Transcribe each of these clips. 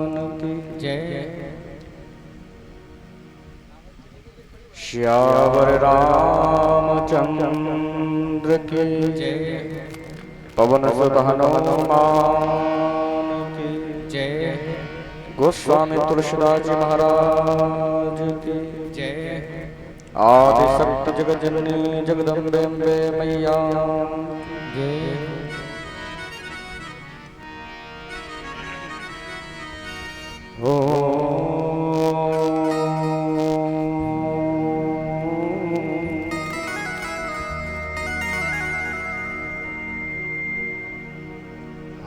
की जय। श्यावर रामचंद्र की जय। पवन सुत हनुमान की जय। गोस्वामी तुलसीदास जी महाराज की जय। आदि शक्ति जगत जननी जगदम्बे अम्बे मैया जय। हो।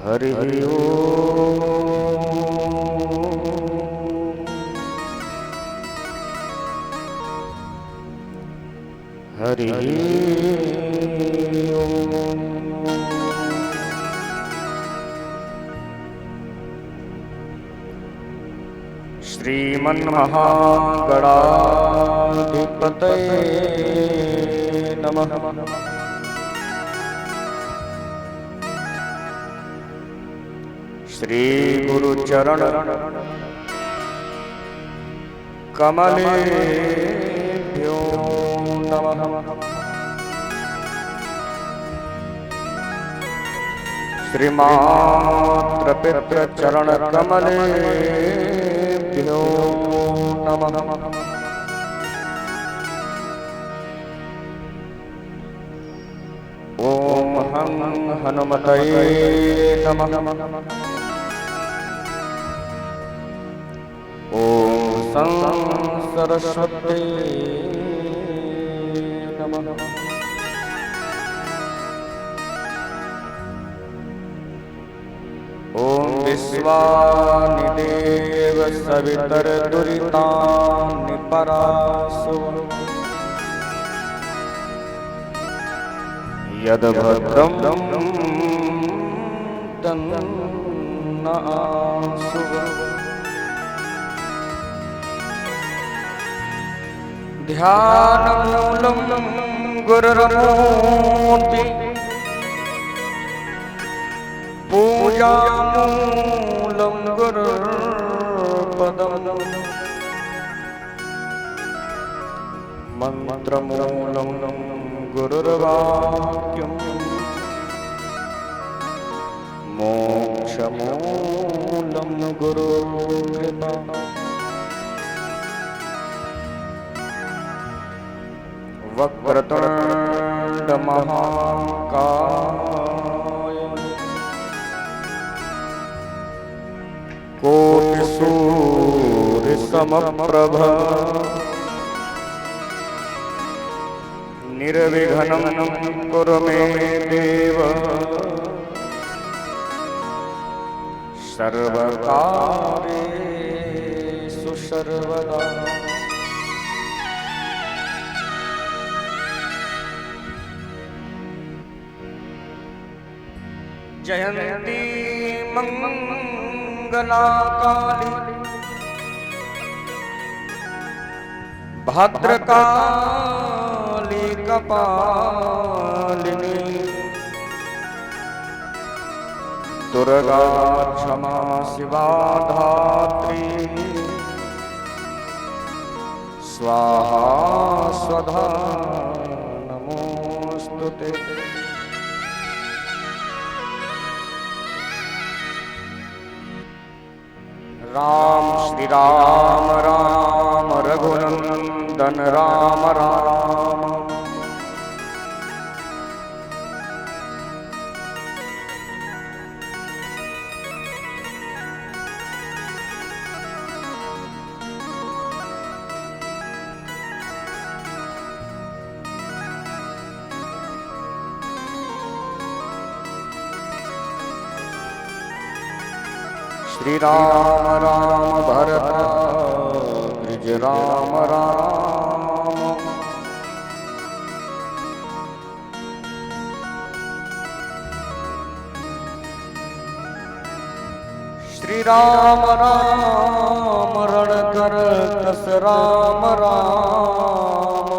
हरि हरि श्रीमन्महागणाधिपतये नमः। श्री गुरुचरण कमलेभ्यो नमः। श्रीमात्र पितृ चरण कमलेभ्यो नमः। ओम हं हनुमतये नमः। ओम सं सरस्वती नमः। ओम विश्वानिदेव सवितरदुरितानि परासु यद्भद्रं तन्नआसु। ध्यानमूलं गुरुर्मूर्ति पूजामूलं गुरुर्पदम् मन्त्रमूलं गुरुर्वाक्यम् मोक्षमूलं गुरुर्कृपा। वक्रतुण्ड महाकाय कोटिसूर्य समप्रभ निर्विघ्नं कुरु मे देव सर्वकार्येषु सर्वदा। जयन्ती मंगलाकाली भद्रकाली कपालिनी दुर्गा क्षमा शिवा धात्री स्वाहा स्वधा नमोस्तुते। राम श्री राम राम रघुनंदन राम राम। श्री राम राम भरत द्विज राम राम। श्री राम राम रणकर कस राम राम।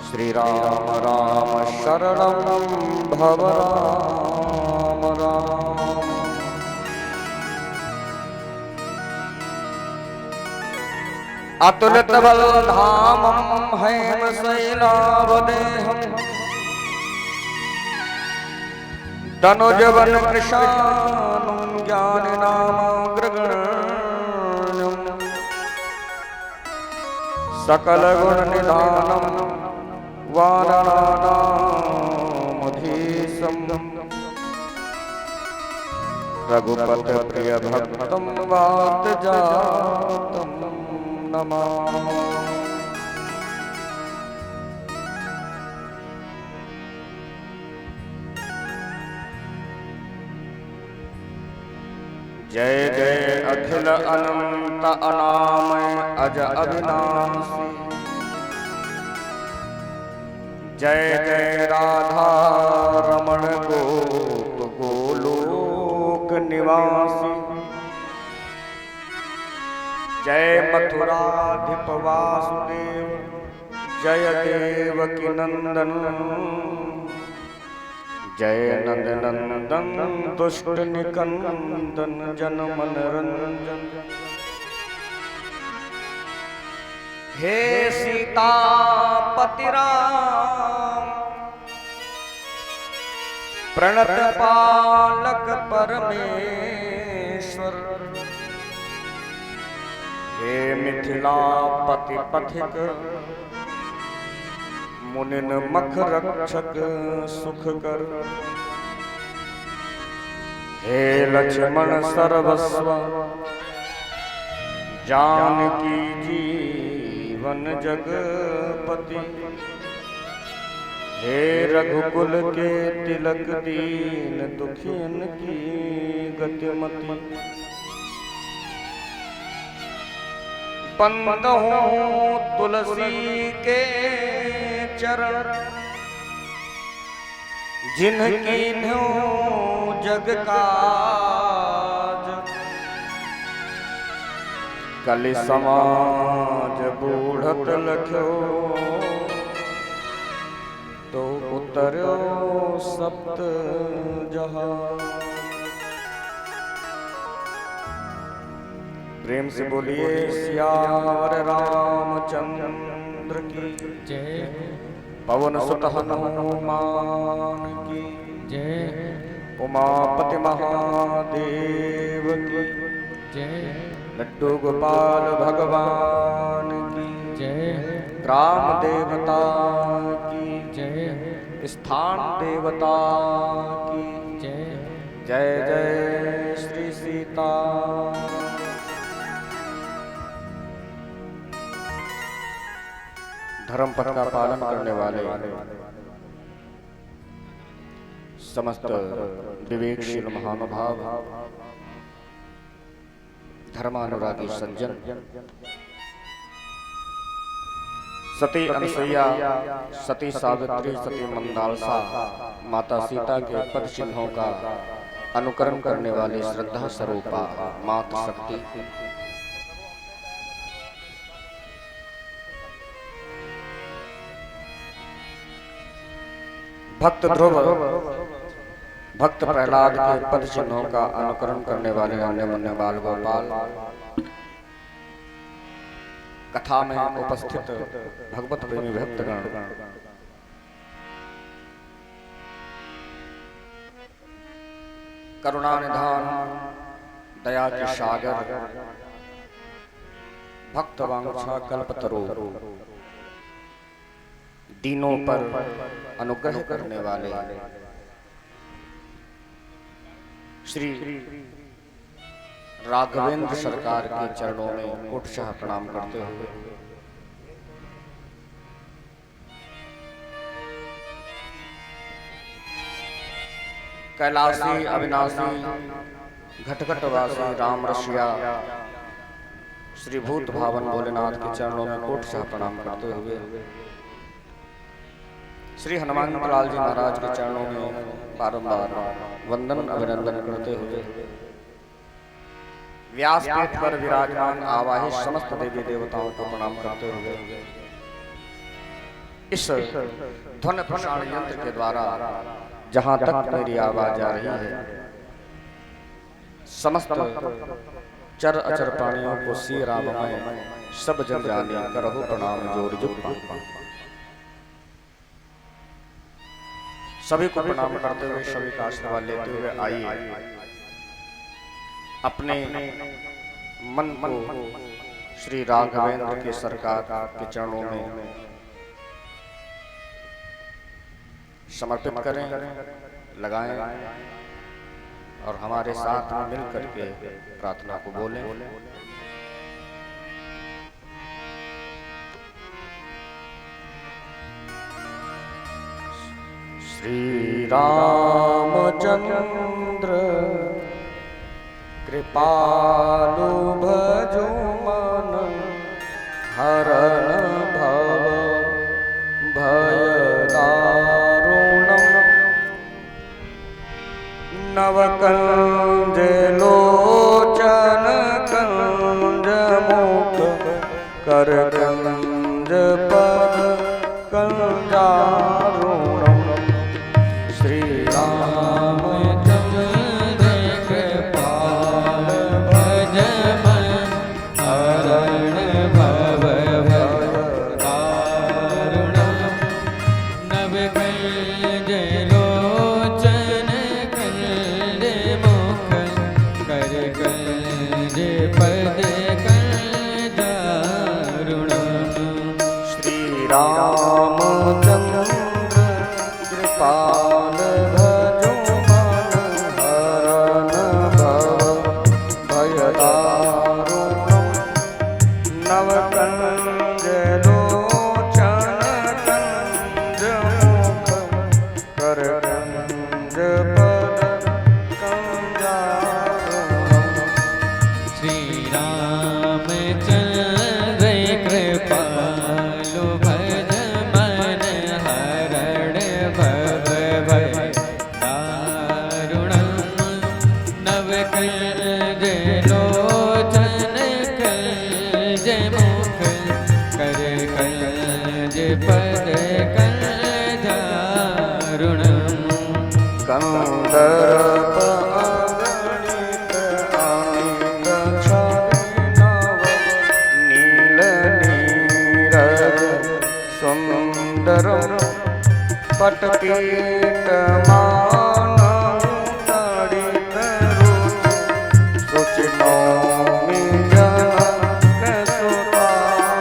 श्री राम राम शरणं भव राम राम। अतुलित बल धामम हेम शैलावदेहम तनुजवन कृशानुं ज्ञानिनामाग्रगण्यं सकल गुण निधानम वानराणामधीशं रघुपति प्रिय भक्तं वात जातं नमामि। जय जय अखिल अनंत अनामय अज अविनाशी जय जय राधा रमण गोप गोलोक निवासी जय मथुराधिप वासुदेव जय देवकी नंदन जय नंद नंदन दुष्ट निकंदन जन मन रंजन हे सीतापति राम प्रणत पालक परमेश्वर हे मिथिलापति पथिक मुनिन मख रक्षक सुख कर हे लक्ष्मण सर्वस्व जानकी जीवन जगपति हे रघुकुल के तिलक दीन दुखियन की गतिमति बंदहूँ तुलसी के चरण जिनकी जग काज कलि समाज बूढ़त लख्यो तो उतर्यो सप्त जहां। प्रेम से बोलिए सियावर रामचंद्र की जय। पवन सुत हनुमान की जय। उमापति महादेव की जय। लड्डू गोपाल भगवान की जय। ग्राम देवता की जय। स्थान देवता की जय। जय जय श्री सीता। धर्म पथ का पालन करने वाले समस्त विवेकशील महानुभाव धर्मानुरागी सज्जन सती अनसुईया सती सावित्री सती मंदालसा माता सीता के पद चिन्हों का अनुकरण करने वाले श्रद्धा स्वरूपा मात शक्ति भक्त ध्रुव भक्त प्रहलाद के पद चिन्हों का अनुकरण करने वाले अन्य मुन्य बाल गोपाल कथा में उपस्थित भगवत प्रेमी भक्तगण करुणा निधान दया के सागर भक्त वांछा कल्पतरु दीनों पर अनुग्रह करने वाले श्री राघवेंद्र सरकार के चरणों में कोटशाह प्रणाम करते हुए कैलाशी अविनाशी घटघटवासी राम रसिया श्री भूत भावन भोलेनाथ के चरणों में कोटशाह प्रणाम करते हुए श्री हनुमान लाल जी महाराज के चरणों में बारंबार वंदन अभिनंदन करते हुए व्यासपीठ पर विराजमान आवाहित समस्त देवी देवताओं को प्रणाम करते हुए इस ध्वनि प्रसारण यंत्र के द्वारा जहां तक मेरी आवाज आ रही है समस्त चर अचर प्राणियों को श्री राममय सब जन जाने करहु प्रणाम जोर जुग। सभी को प्रणाम करते हुए, सभी का आशीर्वाद लेते हुए आइए अपने मन को श्री राघवेंद्र के सरकार के चरणों में समर्पित करें, लगाएं और हमारे साथ में मिल करके प्रार्थना को बोलें। श्री रामचंद्र कृपालु भजो मन, हरण भव भय दारुणम्। नवकंज लोचन कंज मुख, कर कंज पद कंजारुणम्। श्री रामचंद्र कृपाल भज मन, हरण भव भय दारुणम्। नवकंज लोचन कंज मुख, कर कंज पद कंजारुणम्। श्री रामचंद्र कृपाल भजो मन, हरण भव भय दारुणम्। नवकंज लोचन कंज मुख, कर कंज पद कंजारुणम्। श्री रामचंद्र कृपालु भज मन, हरण भव भय दारुणम्। नवकंज लोचन कंज मुख, कर कंज पद कंजारुणम्। कंदर्प अगणित अनेक छवि नव, नील नीरज सुंदरम्। पटपीत मानव तड़ित रुचि, सुचि नौमि जनक सुतावरम्।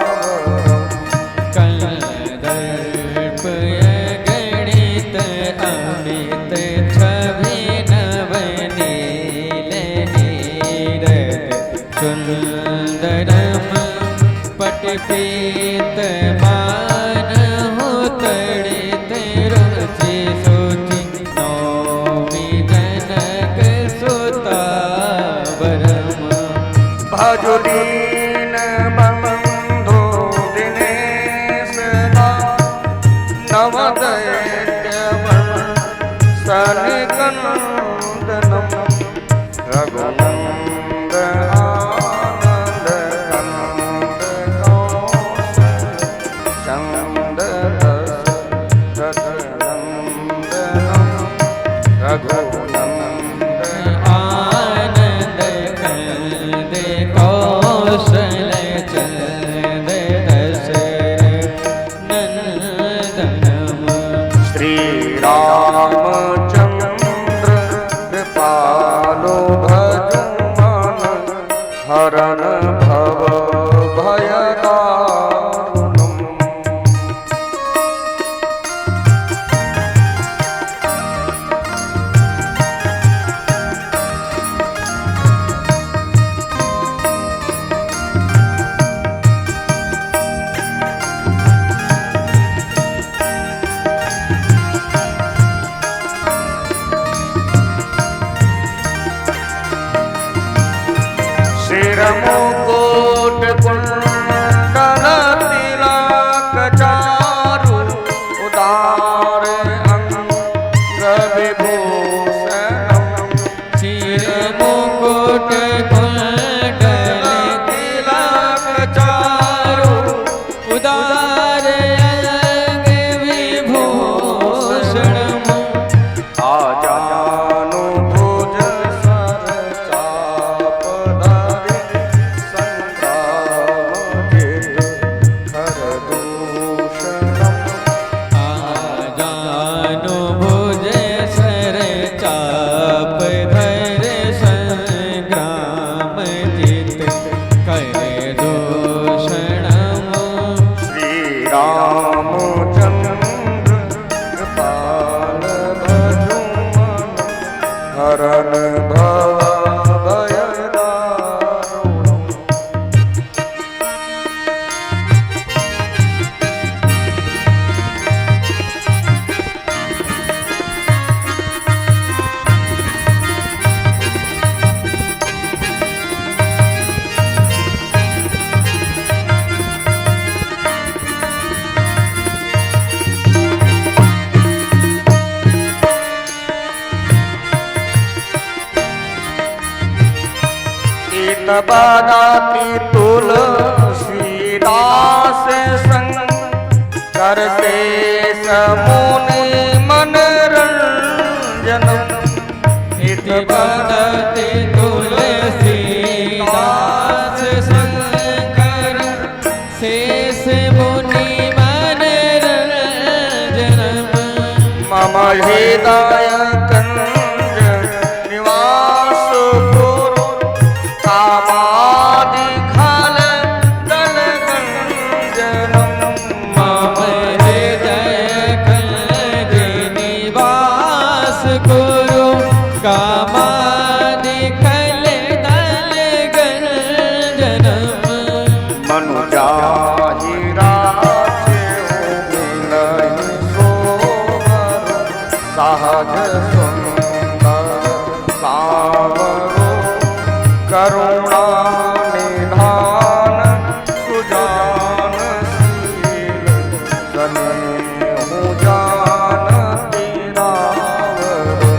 कंदर्प अगणित अमित छवि नव, नील नीरज सुंदरम्। पटपीत मानहु तड़ित रुचि, सुचि नौमि जनक सुतावरम्। भजो दीन बंधु दिनेश दास, नवदैत्य वन सनिकंदनम्। रघुनंद आनंद कंद कौशल, चंद दशरथ नंदनम्। रघुनंद आनंद कंद कौशल, चंद दशरथ नंदनम्। श्री रामचंद्र कृपालु भजो मन, हरण भव भय दारुणम्। शिर मुकुट कुंडल तिलक चारु, उदार अंग विभूषणम्। शिर मुकुट कुंडल तिलक चारु, उदार अंग विभूषणम्। आजानु भुज सर चाप धरि, संग्राम बदाती तुलसीदास शंकर से समुनि मनरंजन इति बदति तुलसीदास शंकर शेष मुनि मनरंजनम् मम हृदय कंज निवास गुरु कामादि खल दल गंजनम मम हृदय कंज निवास गुरु कामादि खल दल गंजनम् मनुजाहि राजे मिलहि सोवर सहज सुंदर सावरो करुणा निधान सुजान शील स्नेहु जानती रावरो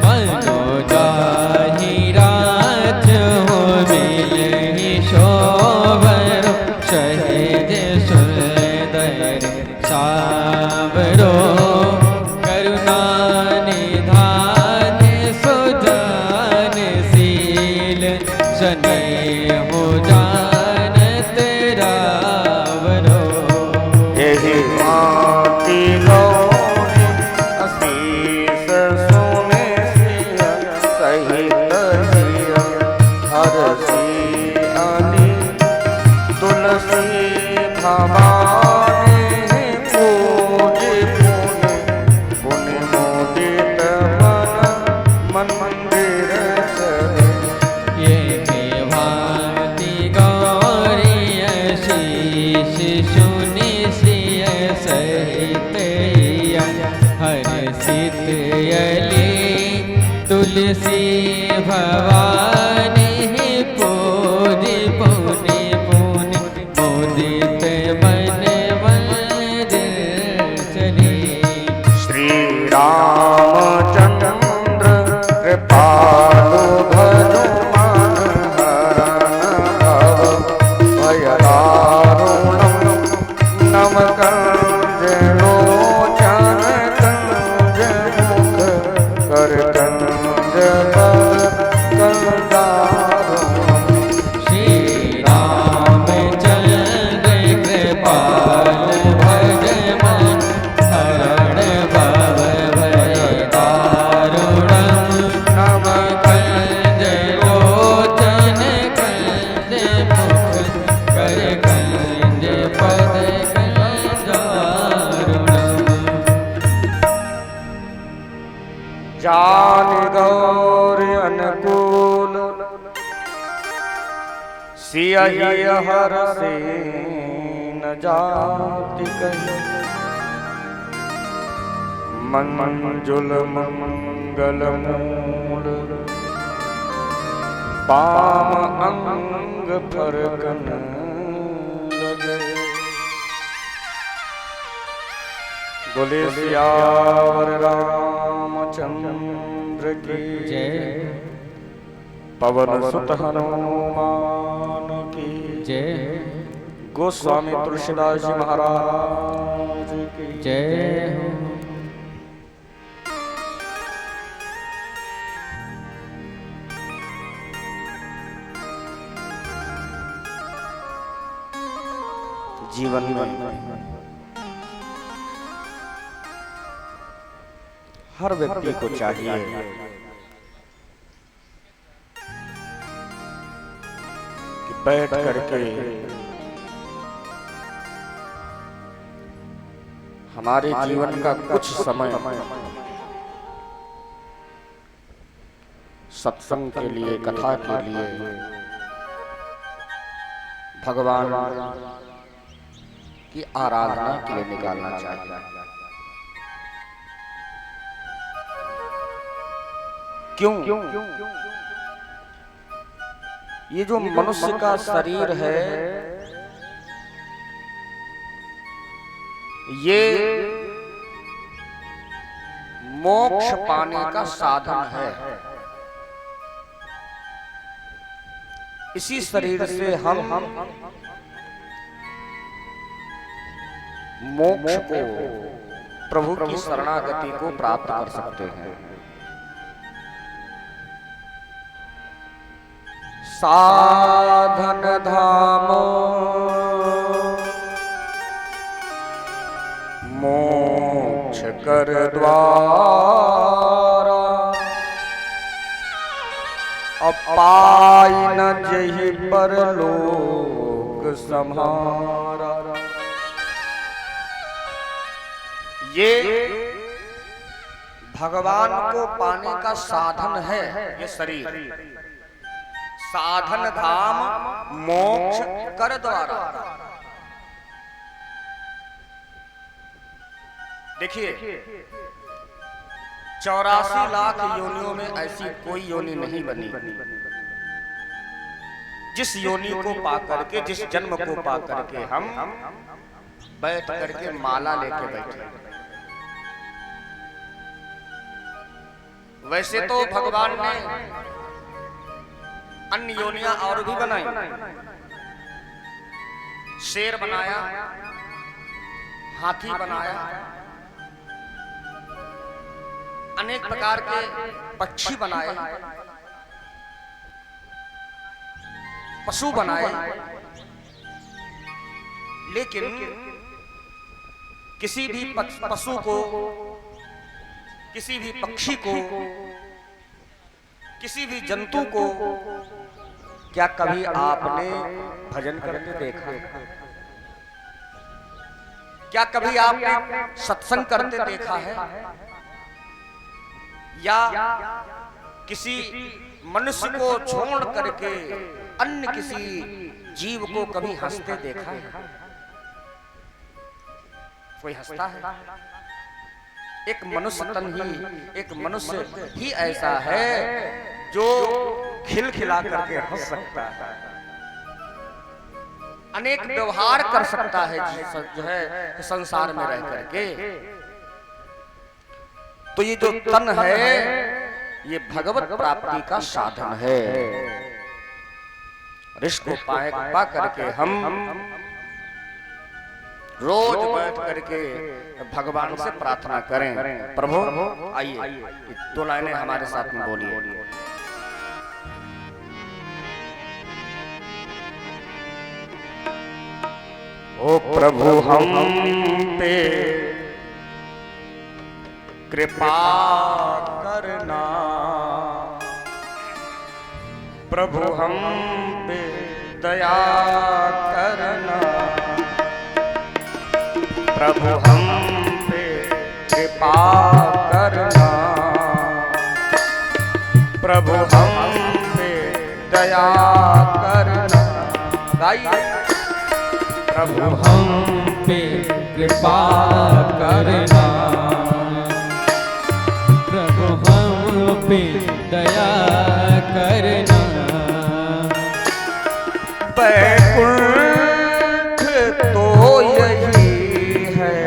मनोजाहि राज हो मिलहि शोभर शहज सुंदर सावरो करुणा निधान सुजान शील स्नेहु जानत रावरो यही माती गौरी असीस सुने सिया सहित जिया हरसी अली तुलसी भवानी पूज पुनि पुनि मोदित मन मंदिर चले ये भांति गौरी शीश सुनि सिय सहित हर्षित अली तुलसी भवानी पूज पुनि पुनि मोदित मन मंदिर चली श्री रामचंद्र कृपालु भजो मन हरण भव भय दारुणम नम कंज लोचन कंज मुख कर कंज पद कंदारुणम श्री रामचंद्र कृपाल भज मन हरण भव भय दारुणम् नम कंज लोचन कंज मुख कर कंज पद कंदारुणम् जान गौर अनुकूल सियहि हर से न जाति कही मंजुल मंगल मूल पाम अंग फरकन लगे बोले सियावर रामचंद्र की जय पवन सुत हनुमान की जय गोस्वामी तुलसीदास जी महाराज की जय हो जीवन में हर व्यक्ति को चाहिए कि बैठ करके हमारे जीवन का कुछ समय सत्संग के लिए, कथा के लिए, भगवान की आराधना के लिए निकालना चाहिए। क्यों? ये जो मनुष्य का शरीर है ये मोक्ष पाने का साधन है। इसी शरीर से हम मोक्ष को, प्रभु की शरणागति को प्राप्त कर सकते हैं। साधन धाम मोक्ष कर द्वारा, अपाई न जहि परलोक सम्हारा। ये भगवान को पाने का साधन है, ये शरीर। साधन धाम मोक्ष कर द्वारा। देखिए 84 लाख योनियों में ऐसी कोई योनि नहीं बनी जिस योनि को पा करके, जिस जन्म को पा करके हम बैठ करके माला लेके बैठे। वैसे तो भगवान ने अन्य योनियां और भी बनाई। शेर बनाया, हाथी बनाया, अनेक प्रकार के पक्षी बनाए, पशु बनाए, लेकिन किसी भी पशु को, किसी भी पक्षी को, किसी भी जंतु को क्या कभी आपने भजन करते देखा? क्या कभी आपने सत्संग करते देखा है? या किसी मनुष्य को छोड़ करके अन्य किसी जीव को कभी हंसते देखा है? कोई हंसता है? एक मनुष्य तन ही, एक मनुष्य ही ऐसा है जो खिलखिला करके हंस सकता है, अनेक व्यवहार कर सकता है जो है संसार में रह करके। तो ये जो तन है ये भगवत प्राप्ति का साधन है। इसको पा करके हम रोज बैठ करके भगवान से प्रार्थना करें, प्रभु आइए 2 लाइनें हमारे साथ में बोलिए। ओ प्रभु हम पे कृपा करना, प्रभु हम पे दया करना, प्रभु हम पे कृपा करना, प्रभु हम पे दया करना। गाइए, प्रभु हम पे कृपा करना, प्रभु हम पे दया करना। बैकुंठ तो यही है,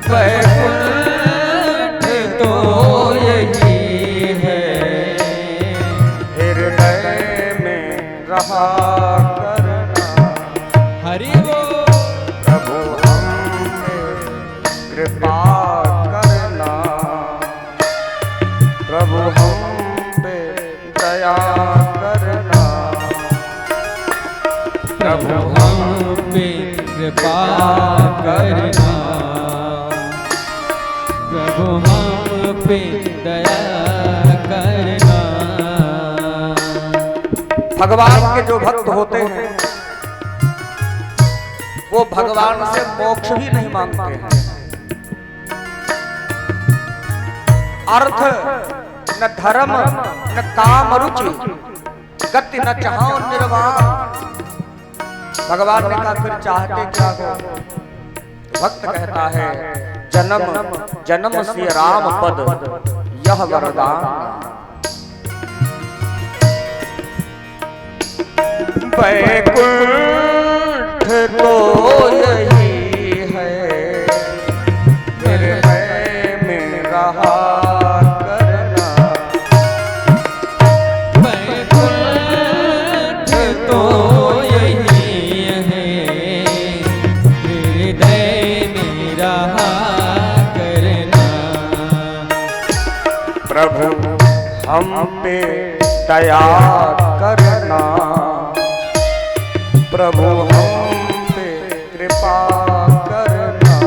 बैकुंठ तो यही है, हृदय में रहा करना। हरि बोल। प्रभु हम पे कृपा करना, प्रभु हम पे दया करना, प्रभु हम पे कृपा करना, प्रभु हम पे दया करना। भगवान के जो भक्त होते हैं वो भगवान से मोक्ष भी नहीं मांगते हैं। अर्थ न धर्म न काम रुचि, गति न चाहो निर्वाण। भगवान ने कहा फिर चाहते क्या हो? भक्त कहता है जन्म जन्म से राम पद यह वरदान। बैकुंठ तो यही है, हृदय में रहा करना। बैकुंठ हम पे दया करना, प्रभु हम पे कृपा करना,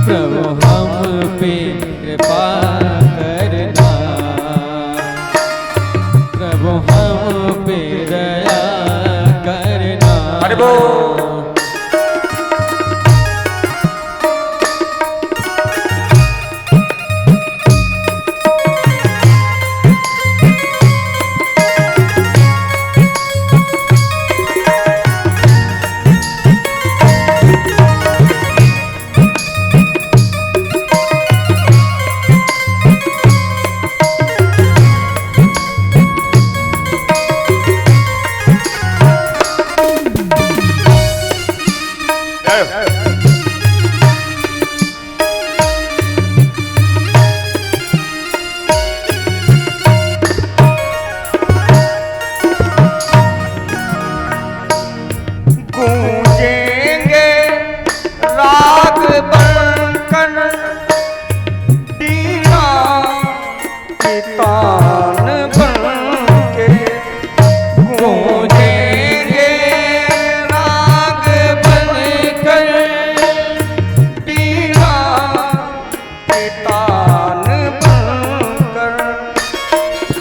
प्रभु हम पे कृपा करना, प्रभु हम पे दया करना। हरि बोल।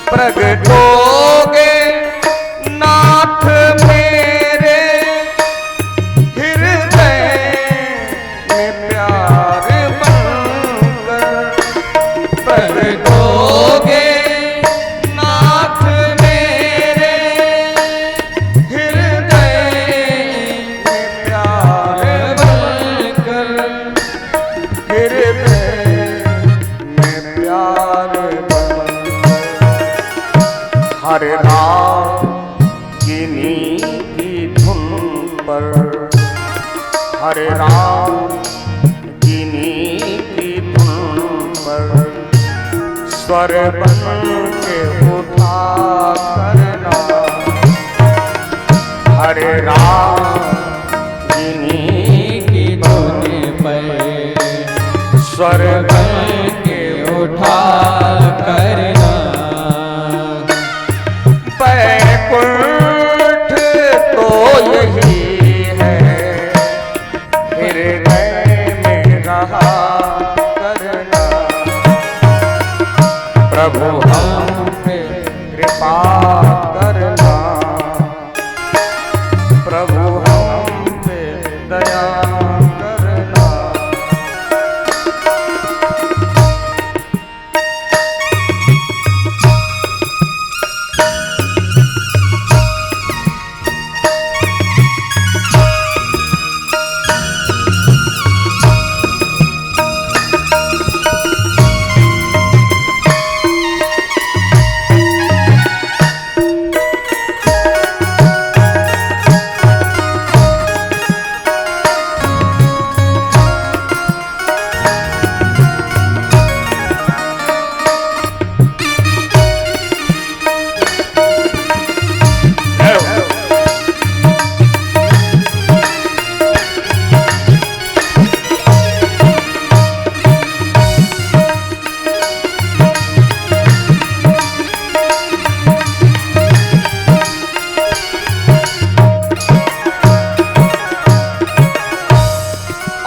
प्रगटोगे नाथ मेरे हृदय में प्यार बनकर, प्रगटोगे नाथ मेरे हृदय में प्यार बनकर, हृदय में प्यार बनकर। हरे राम किन्हीं की धुन पर, हरे राम किन्हीं की धुन पर स्वर बन के उठा करना, हरे राम किन्हीं की धुन पर स्वर बन के उठा करना। बैकुंठ तो यही है हृदय में रहा करना, प्रभु हम पे कृपा करना, प्रभु हम पे दया करना।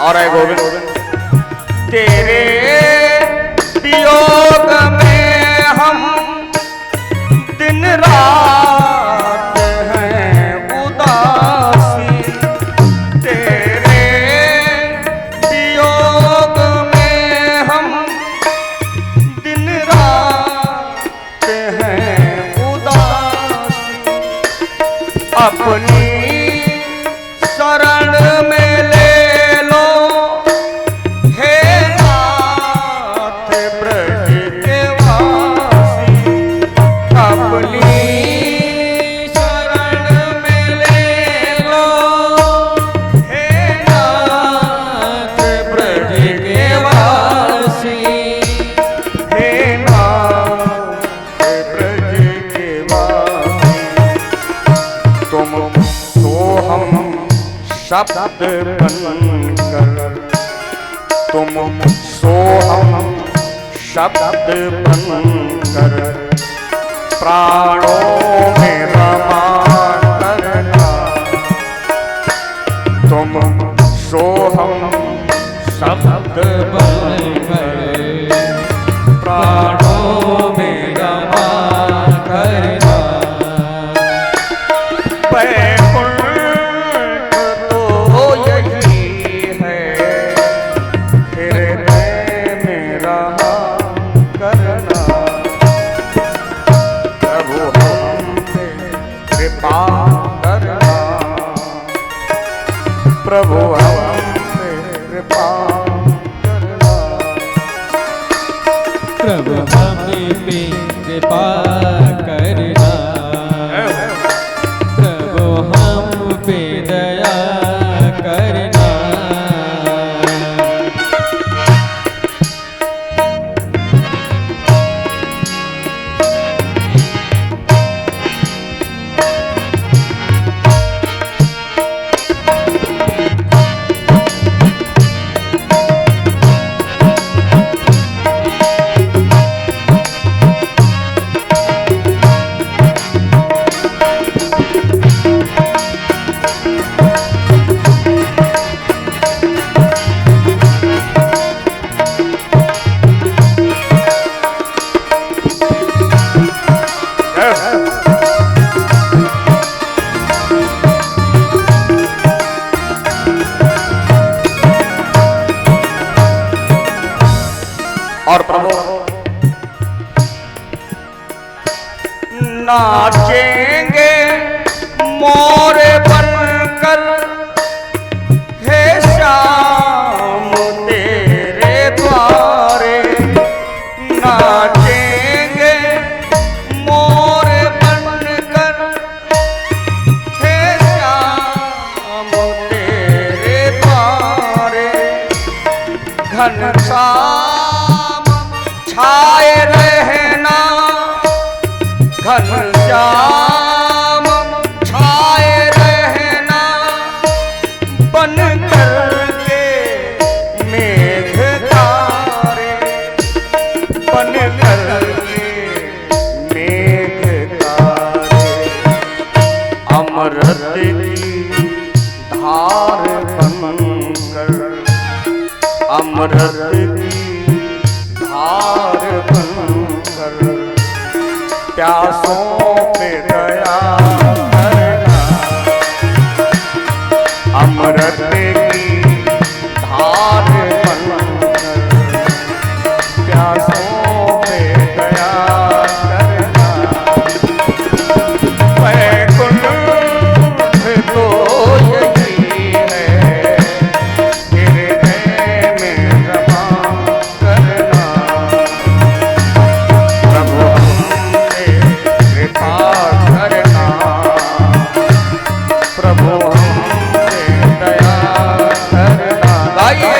और है गोविंद, तेरे वियोग में हम दिन रात हैं उदासी, तेरे वियोग में हम दिन रात हैं उदासी, अपनी शरण में ले शब्द बनकर, तुम सोहम शब्द बनकर प्राणों में रमा करना। तुम सोहम शब्द बनकर प्राणों में रमा करना। वैकुंठ तो यही है, हृदय में रहा करना। प्रभु हम पे कृपा करना। प्रभु हम पे कृपा करना। प्रभु हम पे कृपा करना। प्रभु हम पे दया करना। और प्रभु नाचेंगे मोर बनकर, हे श्याम तेरे द्वारे। नाचेंगे मोर बनकर, हे श्याम तेरे द्वारे। घनश्याम छाए रहना, घनश्याम छाए रहना। बन करके मेघ तारे, बन करके मेघ तारे। अमृत की धार बनकर, अमृत की धार बनकर। प्यासों पे दया करना। अमृत की धार बनकर प्यासों पे दया करना। वैकुंठ तो यही है, हृदय में रमा करना। प्रभु हमसे कृपा करना। प्रभु हमसे दया करना। गाइए।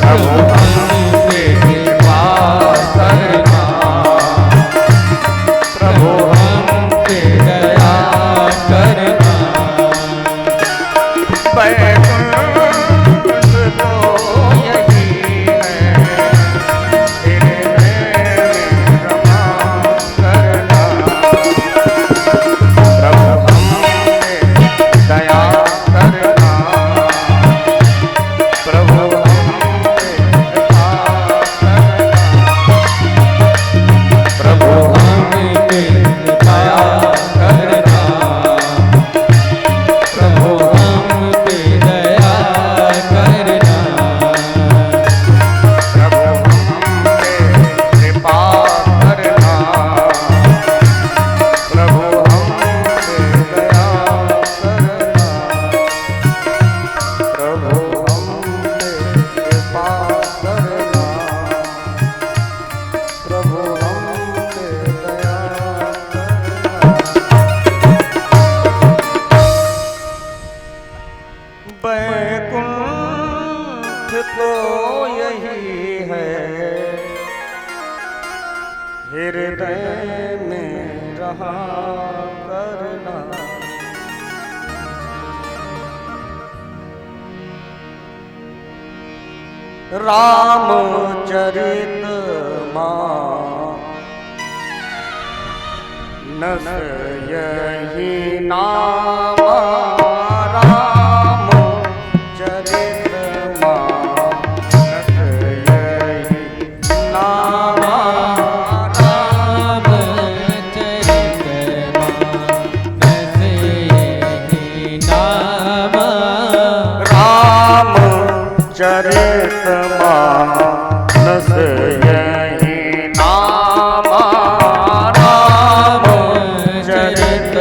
प्रभु हमसे कृपा करना। प्रभु हमसे दया करना। वैकुंठ तो यही है, हृदय में रमा करना। प्रभु हमसे दया करना। प्रभु हमसे कृपा करना। प्रभु हम पे दया करना। प्रभु हम पे दया करना। प्रभु हमसे कृपा करना। प्रभु हमसे दया करना। प्रभु हमसे कृपा करना। प्रभु हमसे दया करना। वैकुंठ तो यही है, हृदय में रहा करना। रामचरित मानस यही नाम रामचरित मानस यही नाम चरित मानस यही नाम राम चरित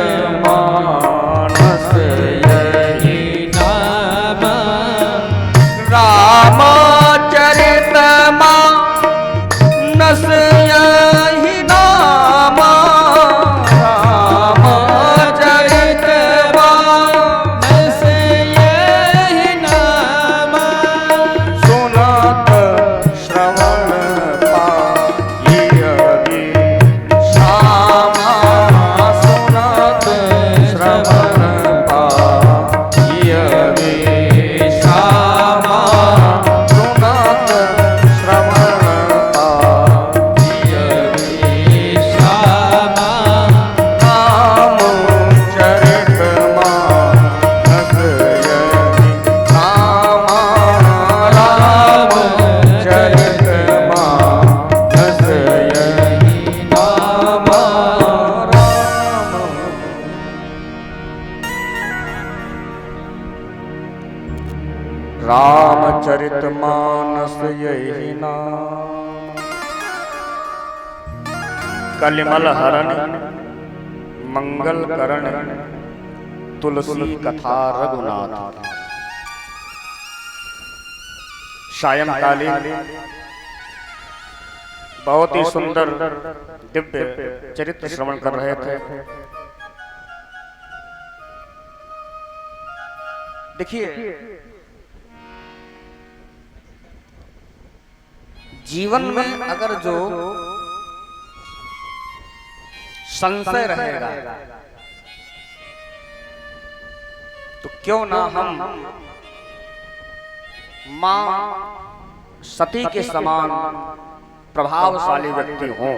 मानस यही नाम राम चरित मानस यही नाम राम चरित मानस यही नाम सुनत श्रवण पाइयहि श्यामा सुनत श्रवण पाइयहि श्यामा सुनत श्रवण पाइयहि श्यामा रामचरित मानस यही नाम रामचरित मानस यही नाम रामचरित मानस यही नाम कलिमल हरण मंगल करण तुलसी कथा रघुनाथ सायंकालीन बहुत ही सुंदर दिव्य चरित्र श्रवण कर रहे थे। देखिए जीवन में अगर जो संशय रहेगा तो क्यों ना हम मां सती के समान प्रभावशाली व्यक्ति हों।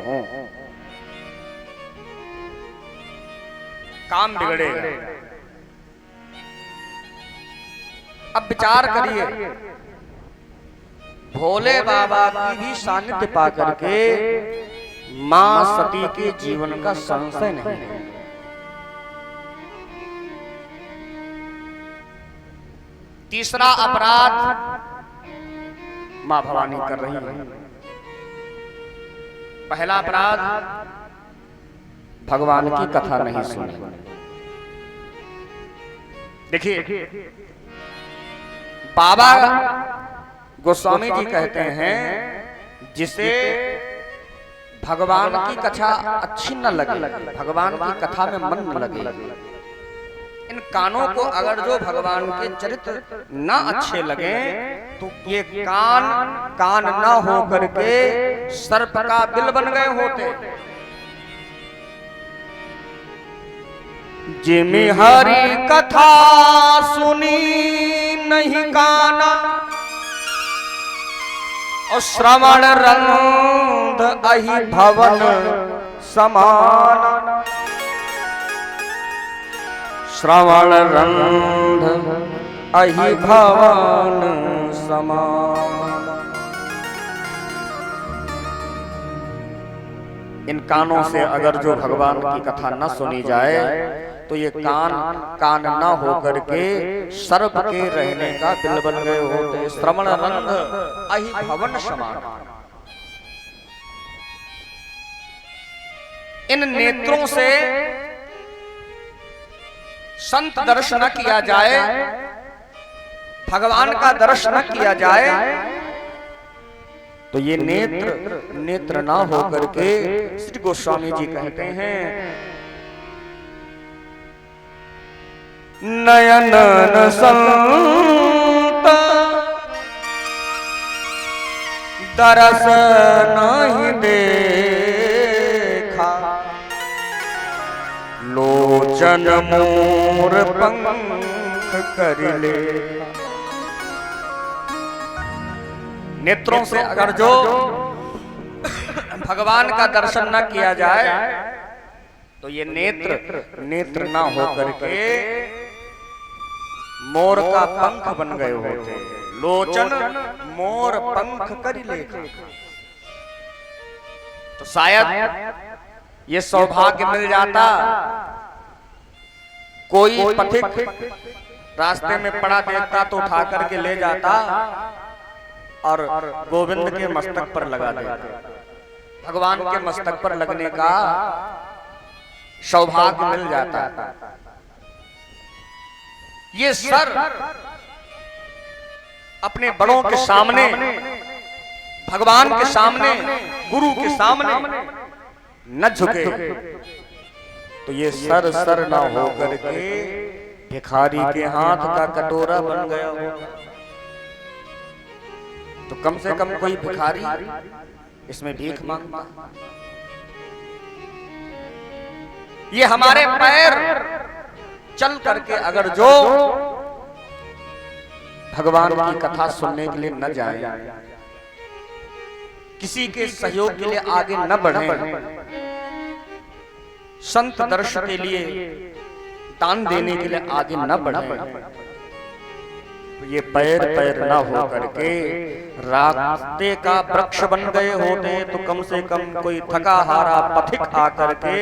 काम बिगड़ेगा। अब विचार करिए, भोले बाबा की भी सानिध्य पा करके मां सती के जीवन का संशय नहीं है। तीसरा अपराध मां भवानी कर रही है। पहला अपराध भगवान की कथा नहीं सुनी। देखिए बाबा गोस्वामी जी कहते हैं जिसे भगवान की कथा अच्छी न लगे, भगवान की कथा में मन न लगे, इन कानों को अगर जो भगवान के चरित्र न अच्छे लगे तो ये कान न हो करके सर्प का बिल बन गए होते। जिमि हरि कथा सुनी नहीं काना और श्रवण रंध अहि भवन समान, श्रवण रंध अहि भवन समान। इन कानों से अगर जो भगवान की कथा न सुनी जाए तो ये कान न हो करके सर्प के रहने का बिल बन गए होते। श्रवण रंध अहि भवन समान। इन नेत्रों से संत दर्शन न किया जाए, भगवान का दर्शन न किया जाए तो ये नेत्र ना हो करके श्री गोस्वामी जी कहते हैं नयन संत दरस नहीं देखा, लोचन मोर पंख कर ले। नेत्रों से अगर जो भगवान का दर्शन न किया जाए तो ये नेत्र ना हो करके मोर का पंख बन गए होते। लोचन मोर पंख कर लेखा। तो शायद ये सौभाग्य मिल जाता, कोई पथिक रास्ते में पड़ा देखता तो उठा करके ले जाता और गोविंद के मस्तक पर लगा देता। भगवान के मस्तक पर लगने का सौभाग्य मिल जाता। ये सर अपने बड़ों के सामने, भगवान के सामने, गुरु के सामने न झुके तो ये सर ना हो करके भिखारी के हाथ का कटोरा बन गया होगा। तो कम से कम कोई भिखारी इसमें भीख मांगता। ये हमारे पैर चल करके अगर जो भगवान की कथा सुनने के लिए न जाए, किसी के सहयोग के लिए आगे न बढ़े, संत दर्शन के लिए, दान देने के लिए आगे न बढ़े, तो ये पैर ना हो करके रास्ते का वृक्ष बन गए होते। तो कम से कम कोई थका हारा पथिक आकर के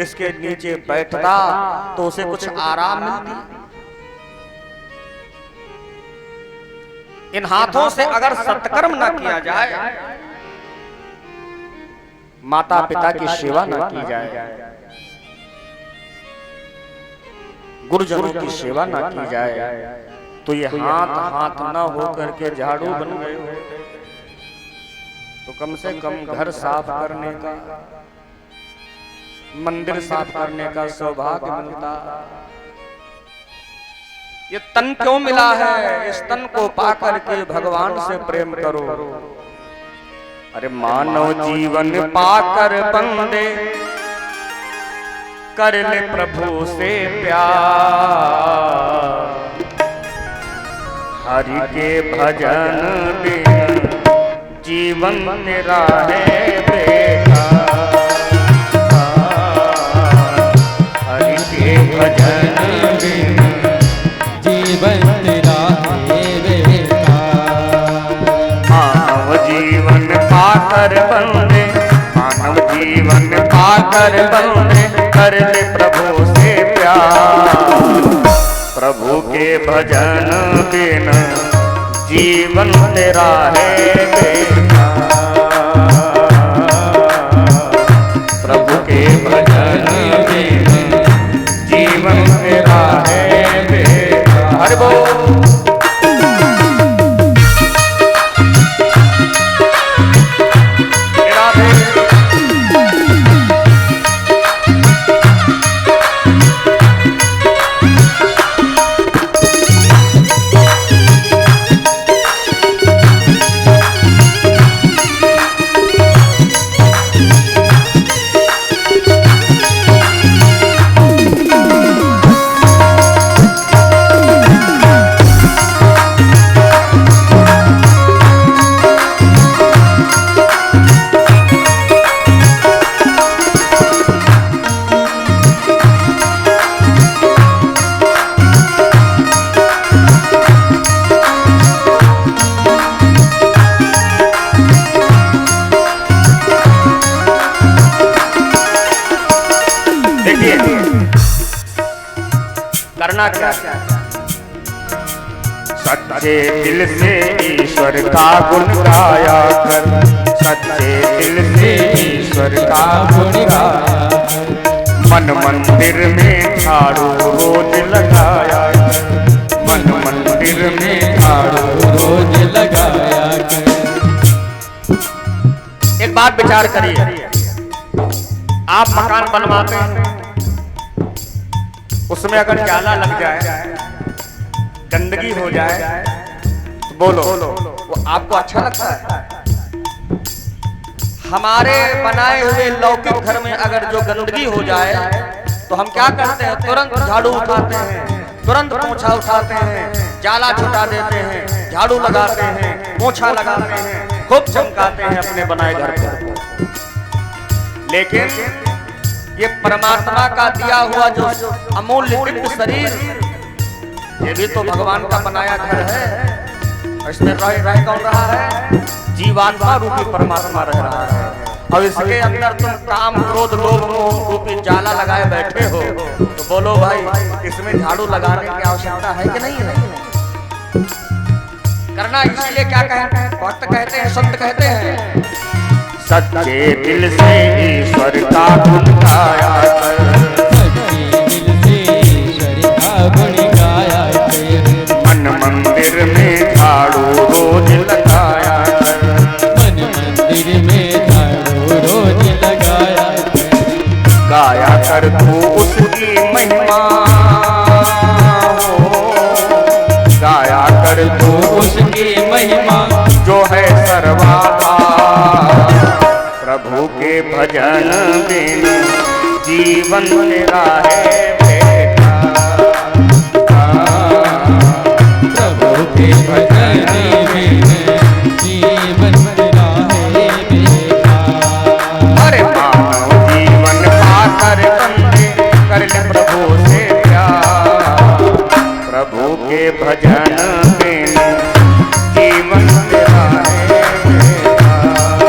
इसके नीचे बैठता तो उसे कुछ आराम मिलती। इन हाथों से अगर सत्कर्म न किया जाए, माता पिता की सेवा न की जाए, गुरुजनों की सेवा न की जाए, तो ये हाथ न हो करके झाड़ू बन गए होते। तो कम से कम घर साफ करने का, मंदिर साफ करने का सौभाग्य मिलता। ये तन क्यों मिला है? इस तन को पाकर के भगवान से प्रेम करो। अरे मानव जीवन पाकर बंदे कर ले प्रभु से प्यार। हरि के भजन बिन जीवन तेरा है बेकार। हरि के भजन बिन जीवन तेरा है बेकार। मानव जीवन पाकर बंदे, मानव जीवन पाकर बंदे कर ले प्रभु से प्यार। प्रभु के भजन बिन जीवन तेरा है बेकार। प्रभु के भजन बिन जीवन तेरा है बेकार। हरि बोल। करना क्या? सच्चे दिल से ईश्वर का गुण गाया कर। सच्चे दिल से ईश्वर का गुण गाया कर। मन मंदिर में झाड़ू रोज लगाया कर। मन मंदिर में झाड़ू रोज लगाया कर। एक बात विचार करिए, आप मकान बनवाते हैं, उसमें अगर जाला लग जाए, गंदगी हो जाए, तो बोलो वो आपको अच्छा लगता है? हमारे बनाए हुए लौकिक घर में अगर जो गंदगी हो जाए तो हम क्या करते हैं? तुरंत झाड़ू उठाते हैं, तुरंत पोछा उठाते हैं, जाला छुटा देते हैं, झाड़ू लगाते हैं, पोछा लगाते हैं, खूब चमकाते हैं अपने बनाए घर को। लेकिन ये परमात्मा का दिया हुआ जो अमूल्य दिव्य शरीर, ये भी तो भगवान का बनाया घर है। इसमें रह कौन रहा है? जीवात्मा रूपी परमात्मा रह रहा है। और इसके अंदर तुम काम क्रोध लोभ मोह रूपी जाला लगाए बैठे हो, तो बोलो भाई इसमें झाड़ू लगाने की आवश्यकता है कि नहीं है? करना इसलिए क्या कहते हैं, भक्त कहते हैं, संत कहते हैं, सच्चे दिल से ईश्वर का गुण गाया कर, सच्चे दिल से ईश्वर का गुण गाया कर, मन मंदिर में झाड़ू रोज लगाया कर, मन मंदिर में झाड़ू रोज लगाया कर, गाया कर तू उसकी महिमा हो, गाया कर तू उसकी महिमा जो है सर्वाधार। प्रभु के भजन बिन जीवन तेरा है बेकार, प्रभु के भजन बिन जीवन तेरा है बेकार। अरे मानव जीवन पाकर बंदे कर ले प्रभु से प्यार, प्रभु के भजन बिन जीवन तेरा है बेकार,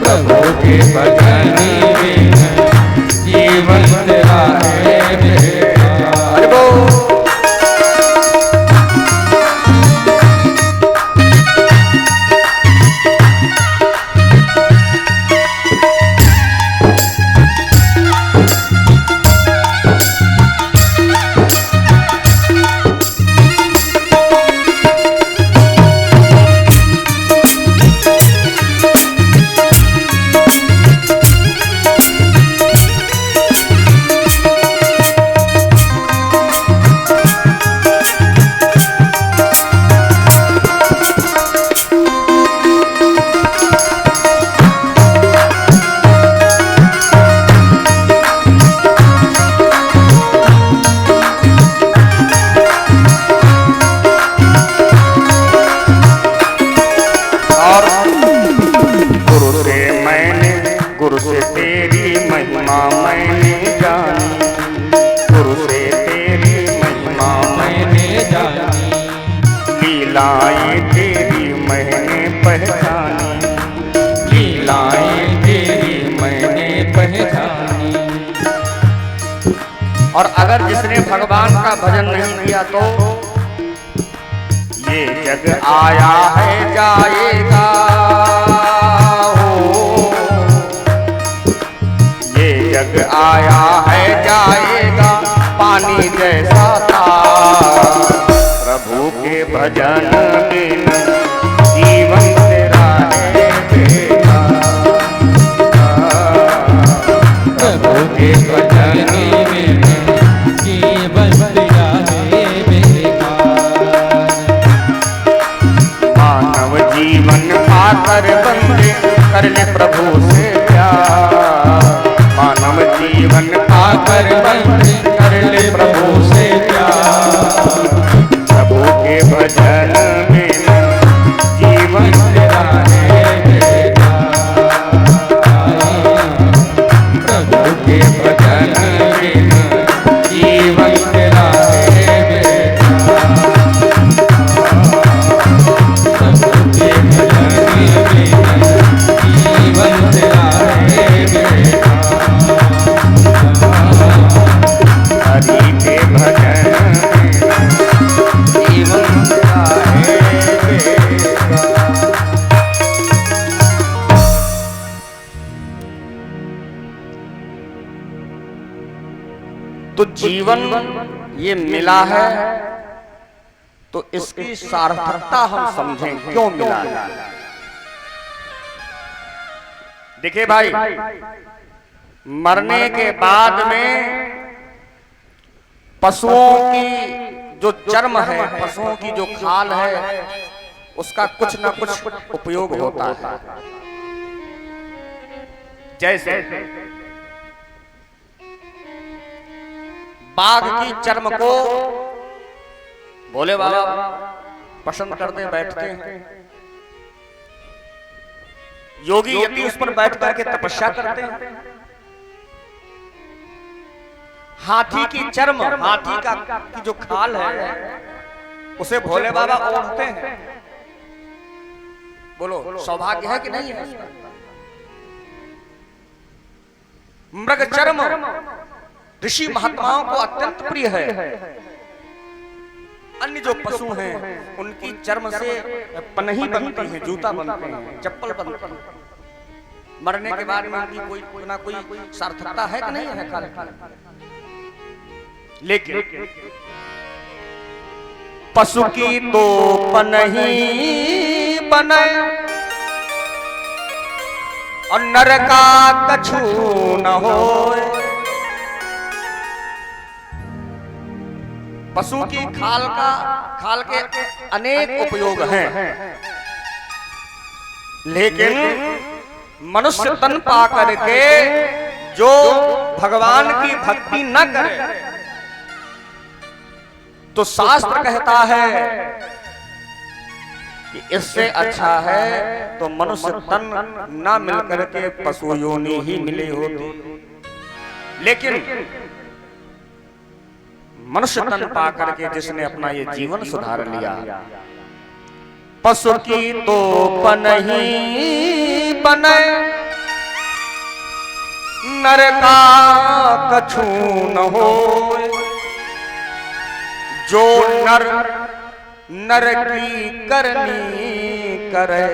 प्रभु के भजन बिन जीवन तेरा है बेकार। अरे वो गुरु से तेरी महिमा मैंने जानी, गुरु से तेरी महिमा मैंने जानी, लीलाएं तेरी मैंने पहचानी, लीलाएं तेरी मैंने पहचानी। और अगर जिसने भगवान का भजन नहीं किया तो ये जग आया है जाएगा, जग आया है जाएगा पानी जैसा था, प्रभु के भजन बिन जीवन तेरा है बेकार, प्रभु के भजन बिन जीवन तेरा है बेकार। मानव जीवन पाकर बंदे कर ले प्रभु से प्यार, मानव जीवन पाकर बंदे कर ले प्रभु से प्यार, प्रभु के भजन बिन जीवन तेरा है बेकार, प्रभु के भजन बिन जीवन तेरा है बेकार, प्रभु के भजन बिन जीवन तेरा है बेकार। हरि के भजन जीवन तेरा है बेकार। तो जीवन ये मिला है तो इसकी सार्थकता हम समझें क्यों मिला है। देखिए भाई, मरने के बाद में पशुओं की जो चर्म है, पशुओं की जो खाल है, उसका कुछ न कुछ उपयोग होता है। जैसे बाघ की चर्म को भोले बाबा पसंद करते बैठते हैं, योगी यति उस पर बैठ करके तपस्या करते हैं। हाथी की चर्म, हाथी की जो खाल है उसे भोले बाबा ओढ़ते हैं। बोलो सौभाग्य है कि नहीं है? मृग चर्म ऋषि महात्माओं को अत्यंत प्रिय है। अन्य जो पशु हैं उनकी चर्म से पनही बनती है, जूता बनते हैं, चप्पल बनते हैं। मरने के बाद में उनकी कोई ना कोई सार्थकता है कि नहीं है काल की? लेकिन पशु की तो पनही बने और नर का कछु न होए। पशु की खाल के अनेक उपयोग हैं, लेकिन मनुष्य तन पा करके जो भगवान की भक्ति न करे तो शास्त्र कहता है कि इससे अच्छा है तो मनुष्य तन न मिलकर के पशु योनि ही मिली होती। लेकिन मनुष्य तन पा करके जिसने अपना ये जीवन सुधार लिया, पशु की तो पनही बने नर का कछु न होए। जो नर की करनी करे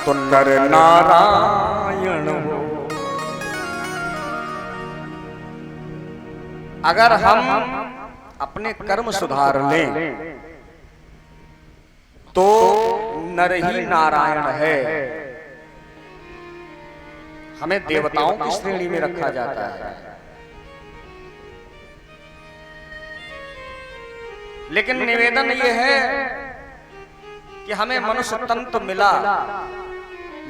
तो नर नारायण हो। अगर हम अपने कर्म सुधार लें तो नर ही नारायण है। हमें देवताओं की श्रेणी में रखा जाता है, लेकिन निवेदन ये है कि हमें मनुष्य तन तो मिला,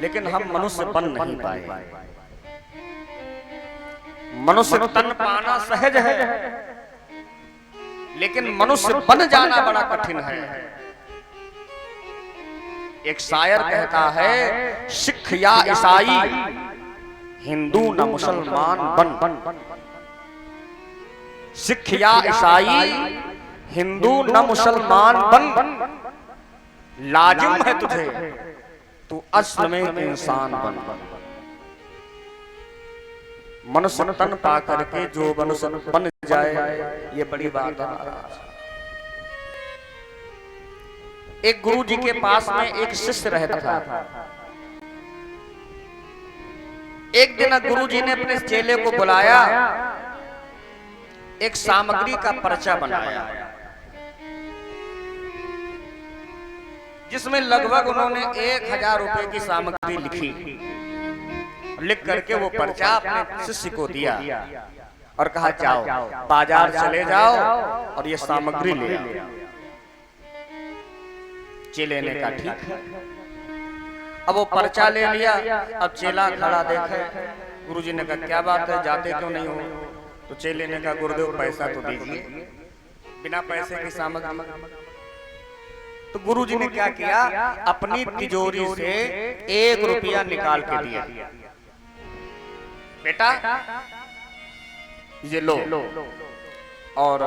लेकिन हम मनुष्य बन नहीं पाए। मनुष्य तन पाना सहज है, लेकिन मनुष्य बन जाना बड़ा कठिन है। एक शायर कहता है, सिख या ईसाई हिंदू न मुसलमान बन। सिख या ईसाई हिंदू न मुसलमान बन। लाजिम है तुझे तू असल में इंसान बन। मनुष्य तन पा करके जो मनुष्य बन जाए ये बड़ी बात है। एक गुरु जी के पास में एक शिष्य रहता था। एक दिन गुरु जी ने अपने चेले को बुलाया, एक सामग्री का पर्चा बनाया जिसमें लगभग उन्होंने 1000 रुपए की सामग्री लिखी। लिख करके वो पर्चा अपने शिष्य को दिया और कहा जाओ बाजार चले जाओ और ये सामग्री ले आओ। चेले ने कहा ठीक है। अब वो पर्चा ले लिया। अब चेला खड़ा देखे। गुरुजी ने कहा क्या बात है, जाते क्यों नहीं हो? तो चेले ने कहा गुरुदेव पैसा तो दीजिए, बिना पैसे की सामग्री। तो गुरुजी ने क्या किया, अपनी तिजोरी से 1 रुपया निकाल के दिया। बेटा ये लो और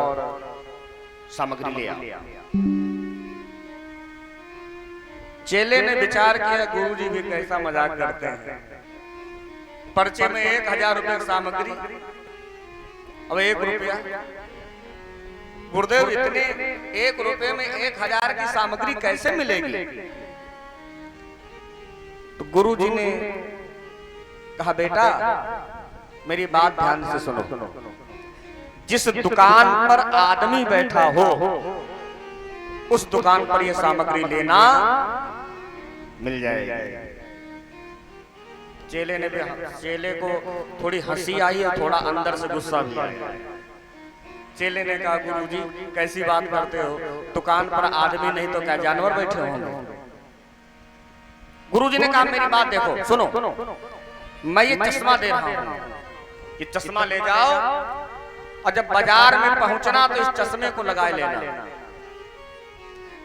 सामग्री ले आओ। चेले ने विचार किया गुरुजी भी कैसा मजाक करते हैं। पर्चे में 1000 रुपए की सामग्री, अब 1 रुपया। गुरुदेव इतने 1 रुपए में 1000 की सामग्री कैसे मिलेगी? तो गुरुजी ने कहा बेटा मेरी बात ध्यान से सुनो। जिस दुकान पर आदमी बैठा हो उस दुकान पर यह सामग्री लेना मिल जाएगी। चेले को थोड़ी हंसी आई और थोड़ा अंदर से गुस्सा भी आया। चेले ने कहा गुरुजी कैसी बात करते हो, दुकान पर आदमी नहीं तो क्या जानवर बैठे होंगे? गुरुजी ने कहा मेरी बात देखो सुनो, मैं ये चश्मा दे रहा हूं, ये चश्मा ले जाओ और जब बाजार में पहुंचना तो इस चश्मे को लगाए लेना।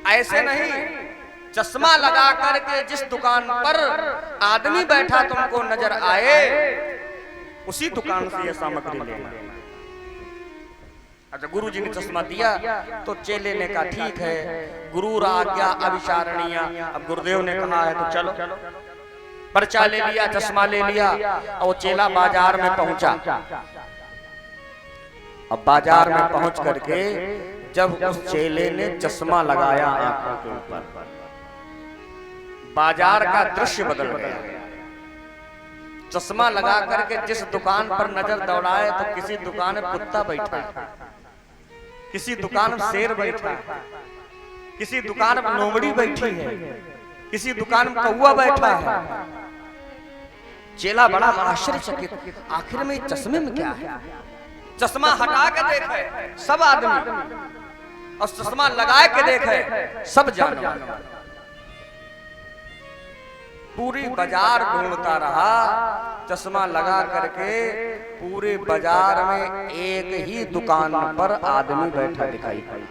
ऐसे नहीं चश्मा लगा करके जिस दुकान पर आदमी बैठा तुमको नजर आए, उसी दुकान से यह सामग्री लेना। अच्छा, गुरु जी ने चश्मा दिया तो चेले ने कहा ठीक है, गुरु आज्ञा अविचारणीय। अब गुरुदेव ने कहा है तो चलो। पर्चा ले लिया, चश्मा ले लिया और वो चेला बाजार में पहुंचा। अब बाजार में पहुंच करके जब उस चेले ने चश्मा लगाया आंखों के ऊपर, बाजार का दृश्य बदल गया। चश्मा लगा करके जिस दुकान पर नजर दौड़ाए तो किसी दुकान में कुत्ता बैठा है, किसी दुकान में शेर बैठा है, किसी दुकान में लोमड़ी बैठी है, किसी दुकान में कौवा बैठा है। चेला बड़ा आश्चर्यचकित, आखिर में चश्मे में क्या है? चश्मा हटा के देखे सब आदमी और चश्मा लगा के देखे सब जानवर। पूरी बाजार ढूंढता रहा, चश्मा लगा करके पूरे बाजार में एक ही दुकान पर आदमी बैठा दिखाई पड़ा।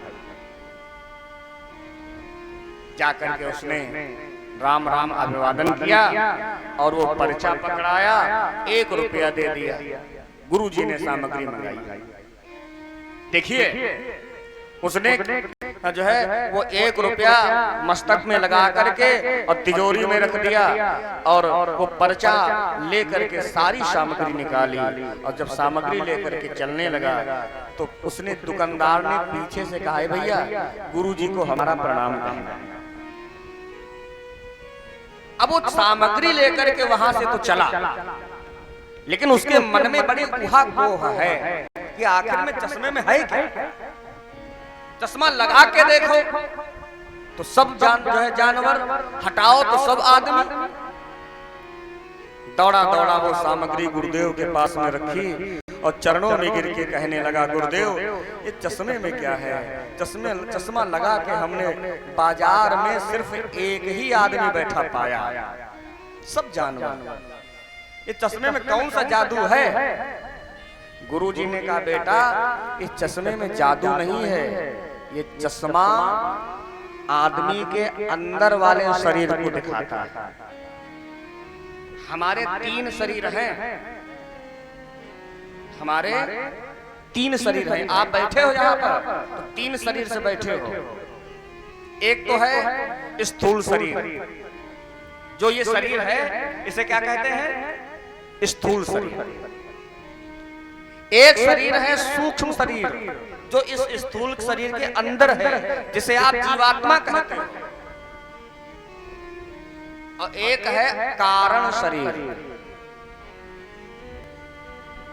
जाकर के उसने राम राम अभिवादन किया और वो पर्चा पकड़ाया, 1 रुपया दे दिया। गुरु जी ने सामग्री मंगाई। देखिए उसने जो है वो 1 रुपया मस्तक में लगा करके और तिजोरी में रख दिया और वो पर्चा ले करके सारी सामग्री निकाली। और जब सामग्री लेकर के चलने लगा तो उसने दुकानदार ने पीछे से कहा, भैया गुरु जी को हमारा प्रणाम कहना। अब वो सामग्री लेकर के वहां से तो चला, लेकिन उसके मन में बड़ी उहा-पोह है कि आखिर में चश्मे में है क्या? चश्मा लगा के देखो तो सब जो है जानवर, हटाओ तो सब आदमी। दौड़ा दौड़ा वो सामग्री गुरुदेव के पास में रखी और चरणों में गिर के कहने लगा, गुरुदेव ये चश्मे में क्या है? चश्मा लगा के हमने बाजार में सिर्फ एक ही आदमी बैठा पाया, सब जानवर। ये चश्मे में कौन सा जादू है? गुरु जी ने कहा, बेटा इस चश्मे में जादू नहीं है, ये चश्मा आदमी के अंदर वाले शरीर को दिखाता है। हमारे 3 शरीर हैं, हमारे 3 शरीर हैं। आप बैठे हो यहाँ पर तो 3 शरीर से बैठे हो। एक तो है स्थूल शरीर, जो ये शरीर है इसे क्या कहते हैं? स्थूल शरीर। एक शरीर है सूक्ष्म शरीर, जो इस स्थूल शरीर के अंदर है, जिसे आप जीवात्मा कहते हो। और एक है कारण शरीर।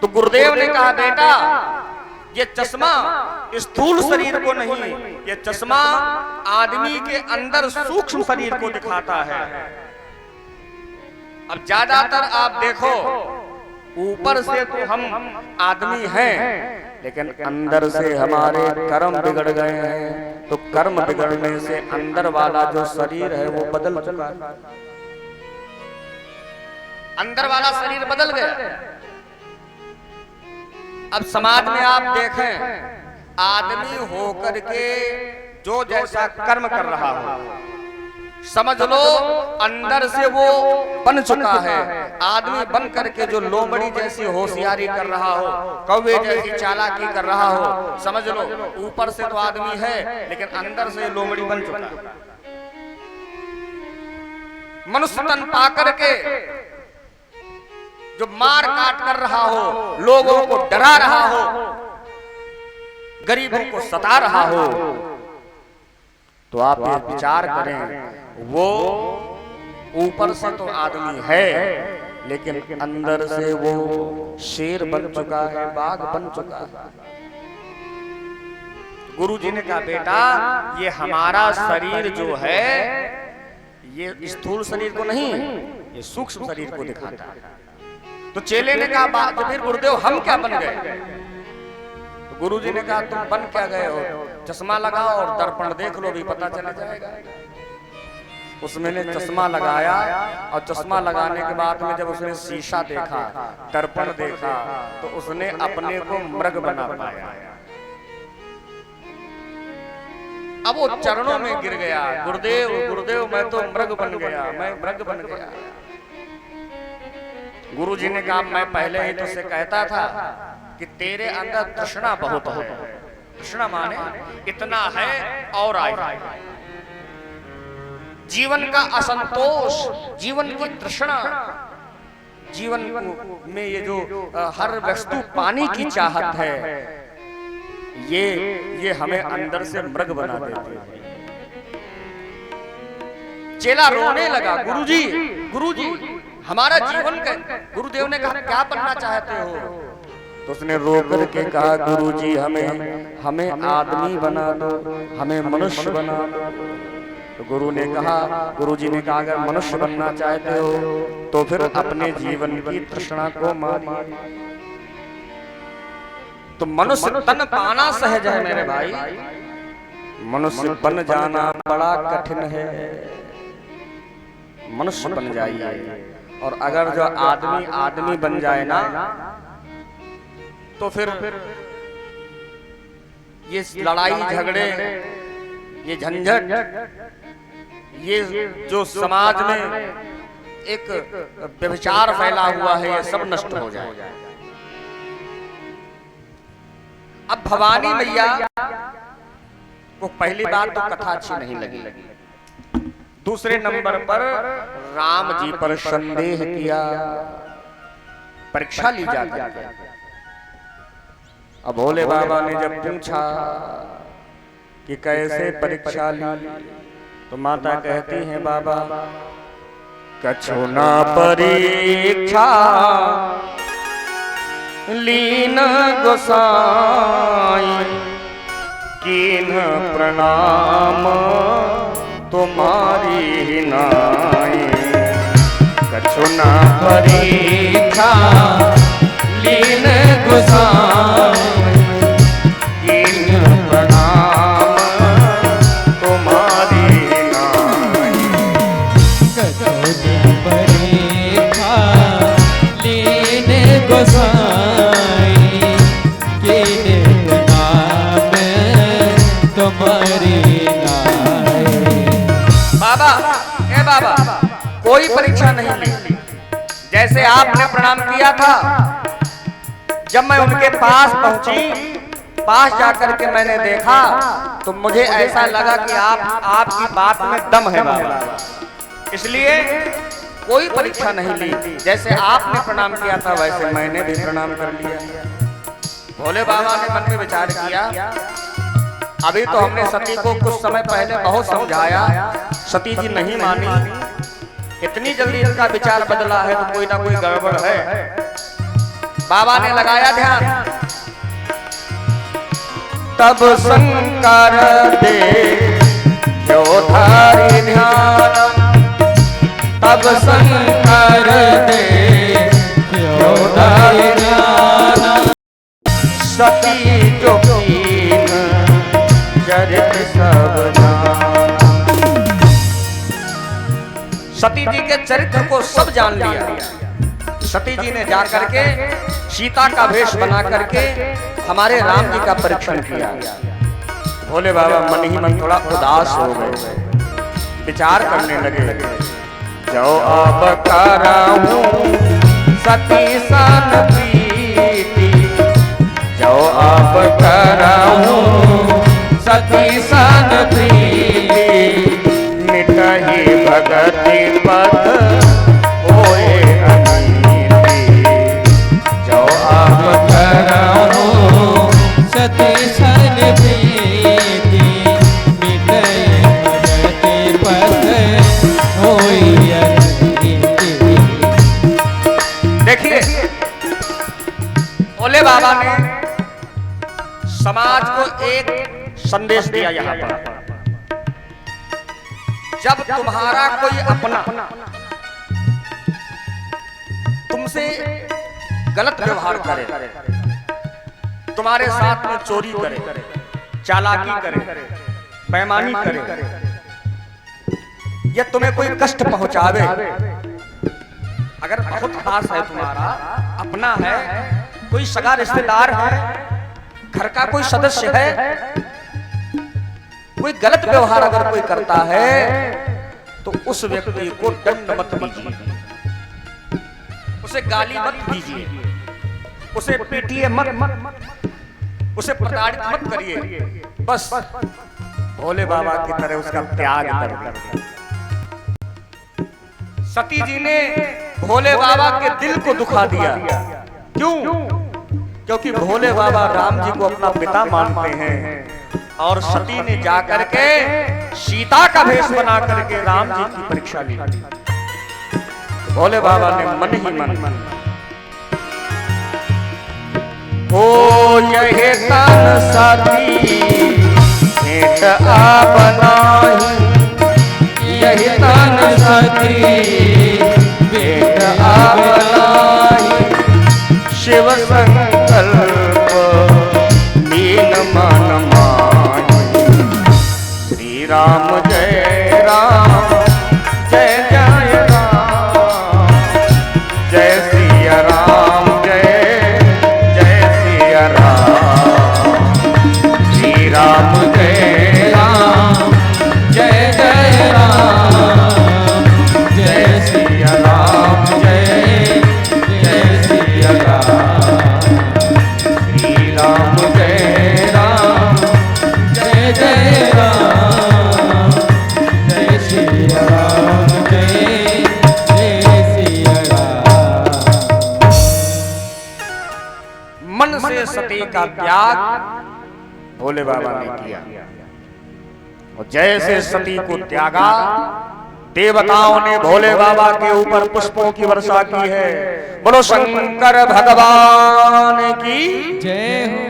तो गुरुदेव ने कहा, बेटा ये चश्मा स्थूल शरीर को नहीं, ये चश्मा आदमी के अंदर सूक्ष्म शरीर को दिखाता है। अब ज्यादातर आप देखो, ऊपर से तो हम आदमी हैं, लेकिन अंदर से हमारे कर्म बिगड़ गए हैं। तो कर्म बिगड़ने से अंदर वाला जो शरीर है वो बदल चुका है। अंदर वाला शरीर बदल गया। अब समाज में आप देखें, आदमी होकर के जो जैसा कर्म कर रहा हो, समझ लो अंदर से वो बन चुका है। आदमी बन करके जो लोमड़ी जैसी होशियारी कर रहा हो, कौवे जैसी चालाकी कर रहा हो, समझ लो ऊपर से तो आदमी है लेकिन अंदर से लोमड़ी बन चुका है। मनुष्य तन पा करके जो मार काट कर रहा हो, लोगों को डरा रहा हो, गरीबों को सता रहा हो, तो आप ये विचार करें, वो ऊपर से तो आदमी है लेकिन अंदर से वो शेर बन चुका है, बाघ बन चुका है। गुरु जी ने कहा, बेटा ये हमारा शरीर जो है ये स्थूल शरीर को नहीं, ये सूक्ष्म शरीर को दिखाता है। तो चेले ने कहा, तो फिर गुरुदेव हम क्या बन गए? तो गुरु जी ने कहा, तुम बन क्या गए हो? चश्मा लगाओ और दर्पण देख लो, भी पता चल जाएगा। उसमें ने चश्मा लगाया और चश्मा लगाने के बाद में जब उसने शीशा देखा, दर्पण देखा, तो उसने अपने को मृग बना पाया। अब वो चरणों में गिर गया, गुरुदेव गुरुदेव मैं तो मृग बन गया, मैं मृग बन गया। गुरुजी ने कहा मैं पहले ही तुझसे कहता था कि तेरे अंदर तृष्णा बहुत है। तृष्णा माने इतना है और आए, जीवन का असंतोष, जीवन की तृष्णा, जीवन में ये जो हर वस्तु पानी की चाहत है, ये हमें अंदर से मृग बना देती है। चेला रोने लगा, गुरुजी गुरुजी हमारा जीवन का। गुरुदेव ने कहा क्या बनना चाहते हो? तो उसने रो करके कहा गुरुजी हमें आदमी बना दो, हमें मनुष्य बना दो। तो गुरुजी ने कहा अगर मनुष्य बनना चाहते हो तो फिर अपने जीवन की तृष्णा को मारिए। तो मनुष्य तन पाना सहज है मेरे भाई, मनुष्य बन जाना बड़ा कठिन है। मनुष्य बन जाइए, और अगर जो आदमी बन जाए ना तो फिर ये लड़ाई झगड़े, ये झंझट, ये जो समाज में एक व्यभिचार फैला हुआ है, ये सब नष्ट हो जाए। अब भवानी मैया को पहली बात तो कथा अच्छी नहीं लगी, दूसरे नंबर पर राम जी पर संदेह किया, परीक्षा ली जाती है। अब भोले बाबा ने जब पूछा कि कैसे परीक्षा ली, तो माता कहती हैं बाबा कछु ना परीक्षा लीन गोसाई, कीन प्रणाम तुम्हारी नाई। कछु ना परीक्षा लीन गोसाई, कीन प्रणाम तुम्हारी नाई। कछु ना परीक्षा लीन गोसाई, कीन प्रणाम तुम्हारी नाई। बाबा ए बाबा कोई परीक्षा नहीं ली, जैसे आपने प्रणाम किया था, जब मैं उनके पास पहुंची, पास जाकर के मैंने देखा तो मुझे ऐसा लगा कि आपकी बात में दम है बाबा, इसलिए कोई परीक्षा नहीं ली। जैसे आपने प्रणाम किया था वैसे मैंने भी प्रणाम कर लिया। भोले बाबा ने मन में विचार किया, अभी तो हमने सती को कुछ समय पहले बहुत समझाया, सती जी नहीं मानी, इतनी जल्दी इनका विचार बदला है तो कोई ना कोई गड़बड़ है। बाबा ने लगाया ध्यान, तब शंकर दे जो धारी ध्यान, तब शंकर दे जो धारी ध्यान, सती जो कीन चरित सब जाना। सती जी के चरित्र को सब जान लिया। सती जी ने जाकर के सीता का वेश बना करके हमारे राम जी का परीक्षण किया। भोले बाबा मन ही मन थोड़ा उदास हो गए, विचार करने लगे, जो अब कराऊं सती सन प्रीति, जो अब कराऊं सती सन प्रीति, मिटहि भगति पथ होए अनीति, जो आप कराऊं सती सन प्रीति, मिटहि भगति पथ होई अनीति। देखिए भोले बाबा ने समाज को एक संदेश दिया यहाँ पर, जब तुम्हारा कोई अपना तुमसे गलत व्यवहार करे, तुम्हारे साथ में चोरी करे, चालाकी करे, बेईमानी करे, या तुम्हें कोई कष्ट पहुंचावे, अगर बहुत खास है, तुम्हारा अपना है, कोई सगा रिश्तेदार है, घर का कोई सदस्य है, कोई गलत व्यवहार अगर कोई करता है तो उस व्यक्ति को दंड मत दीजिए, उसे गाली मत दीजिए, उसे पीटिए मत, उसे प्रताड़ित मत करिए, बस भोले बाबा की तरह उसका त्याग कर दीजिए। सती जी ने भोले बाबा के दिल को दुखा दिया। क्यों? क्योंकि भोले बाबा राम जी को अपना पिता मानते हैं और सती ने जाकर के सीता का भेष बना करके राम जी की परीक्षा ली। भोले बाबा ने मन ही मन हो यही तन सती भेंट आपनाहि, यही तन सती भेंट आपनाहि, शिव संकल्प दीन मन माहि, श्री राम जय राम जय जय राम, जय सिया राम जय जय सिया राम, श्री राम जय राम जय जय राम, जय सिया राम जय जय सिया राम, श्री राम जय राम जय जय राम, जय सिया राम जय जय सिया राम। मन से सती का त्याग भोले बाबा ने किया और जैसे सती को त्यागा, देवताओं ने भोले बाबा के ऊपर पुष्पों की वर्षा की है। बोलो शंकर भगवान की जय हो।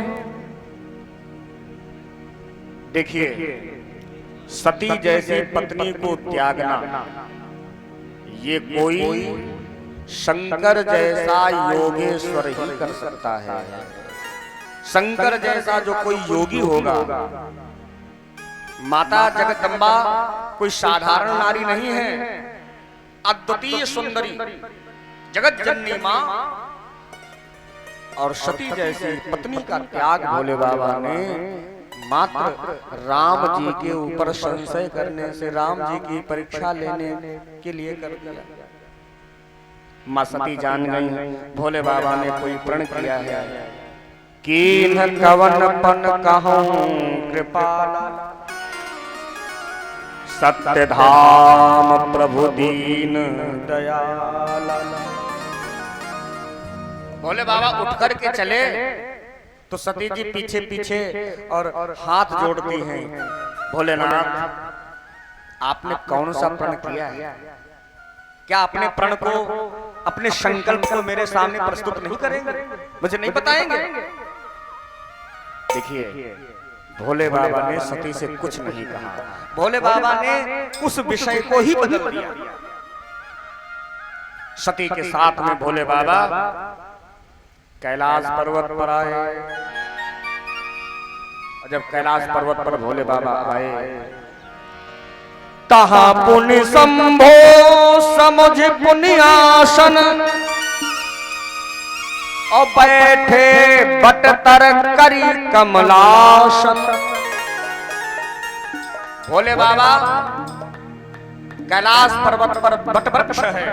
देखिए, सती जैसी पत्नी को त्यागना ये कोई शंकर जैसा योगेश्वर ही कर सकता है। शंकर जैसा जो कोई योगी होगा, माता जगदम्बा कोई साधारण नारी नहीं है, अद्वितीय सुंदरी जगत जननी मां और सती जैसी पत्नी का त्याग भोले बाबा ने मात्र राम जी के ऊपर संशय करने से, राम जी की परीक्षा लेने के लिए कर दिया। मां सती जान गई भोले बाबा ने कोई प्रण किया है। कीन्ह कवन पन कहूं कृपाला, सत्य धाम प्रभु दीन दयाला। भोले बाबा उठ कर के चले तो सती जी पीछे पीछे और हाथ जोड़ती हैं। भोलेनाथ, आपने कौन सा प्रण किया है? क्या अपने प्रण को, अपने संकल्प को मेरे सामने प्रस्तुत नहीं करेंगे? मुझे नहीं बताएंगे? देखिए, भोले बाबा ने सती से कुछ नहीं कहा। भोले बाबा ने उस विषय को ही बदल दिया। सती के साथ में भोले बाबा कैलाश पर्वत पर आए। और जब कैलाश पर्वत पर भोले बाबा आए, तहां पुण्य संभो समुझ पुण्यासन, और बैठे बट तर करी कमलासन। भोले बाबा कैलाश पर्वत पर बट वृक्ष है,